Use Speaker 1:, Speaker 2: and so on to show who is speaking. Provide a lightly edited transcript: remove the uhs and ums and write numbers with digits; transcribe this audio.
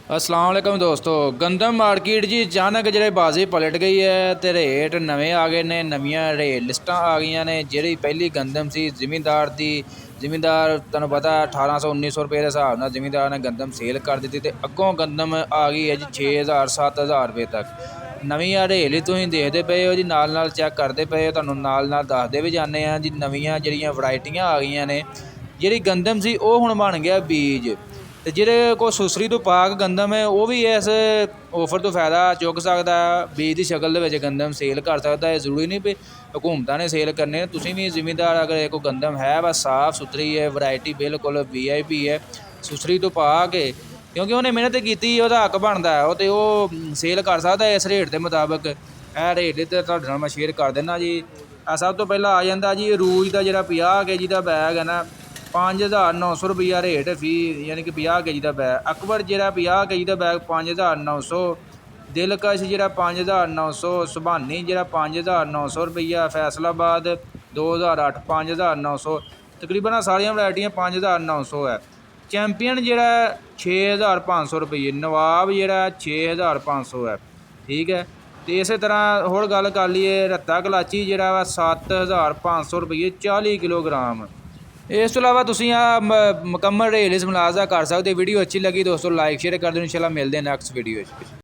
Speaker 1: अस्सलाम वालेकुम दोस्तों। गंदम मार्केट जी अचानक जो बाजी पलट गई है तो रेट नवे आ गए ने, नवियां रेट लिस्टां आ गई ने। जी पहली गंदम सी जिमींदार दी, जिमींदार तुहानूं पता 1800-1900 रुपये के हिसाब नाल जिमींदार ने गंदम सेल कर दी ते अगों गंदम आ गई है जी 6000-7000 रुपये तक। नवीं रेल ही तुसीं देखदे पे हो जी, नाल नाल चैक करदे पे हो, तुहानूं नाल नाल दसदे भी जाने जी। नवीआं जिहड़ियां वैरायटियां आ गईयां ने, जिहड़ी गंदम सी ओह हुण बन गया बीज। ਤੇ ਜਿਹੜੇ ਕੋ ਸੁਸਰੀ ਤੋਂ ਪਾਕ ਗੰਦਮ ਹੈ ਉਹ ਵੀ ਇਸ ਆਫਰ ਤੋਂ ਫਾਇਦਾ ਚੁੱਕ ਸਕਦਾ। ਬੀਜ ਦੀ ਸ਼ਕਲ ਦੇ ਵਿੱਚ ਗੰਦਮ ਸੇਲ ਕਰ ਸਕਦਾ ਹੈ। ਜ਼ਰੂਰੀ ਨਹੀਂ ਵੀ ਹਕੂਮਤਾਂ ਨੇ ਸੇਲ ਕਰਨੇ, ਤੁਸੀਂ ਵੀ ਜ਼ਿਮੀਂਦਾਰ ਅਗਰ ਕੋਈ ਗੰਦਮ ਹੈ ਬਸ ਸਾਫ਼ ਸੁਥਰੀ ਹੈ, ਵੈਰਾਈਟੀ ਬਿਲਕੁਲ VIP ਹੈ, ਸੁਸਰੀ ਤੋਂ ਪਾ ਕੇ, ਕਿਉਂਕਿ ਉਹਨੇ ਮਿਹਨਤ ਕੀਤੀ, ਉਹਦਾ ਹੱਕ ਬਣਦਾ ਉਹ, ਤੇ ਉਹ ਸੇਲ ਕਰ ਸਕਦਾ ਇਸ ਰੇਟ ਦੇ ਮੁਤਾਬਕ। ਇਹ ਰੇਟ ਤੇ ਤੁਹਾਡੇ ਨਾਲ ਮੈਂ ਸ਼ੇਅਰ ਕਰ ਦਿੰਦਾ ਜੀ। ਸਭ ਤੋਂ ਪਹਿਲਾਂ ਆ ਜਾਂਦਾ ਜੀ ਅਰੂਜ ਦਾ, ਜਿਹੜਾ 50 kg ਦਾ ਬੈਗ ਹੈ ਨਾ, 5900 रुपया रेट फी, यानी कि 50 kg का बैग। अकबर जो 50 kg का बैग 5900, दिलकश जो 5900, सुभानी जो 5900 रुपया, फैसलाबाद 2008 5900, तकरीबन सारिया वैरायटियाँ 5900 है। चैंपियन जो 6500 रुपये, नवाब जो 6500 है। ठीक है, तो इस तरह होर गल कर लीए रत्ता कलाची जो 7500 रुपये 40 किलोग्राम। इस तो इलावा तुसीं मुकम्मल रेट मुलाजा कर सकते। वीडियो अच्छी लगी दोस्तों लाइक शेयर कर दो। इंशाल्लाह मिलते हैं नैक्सट वीडियो।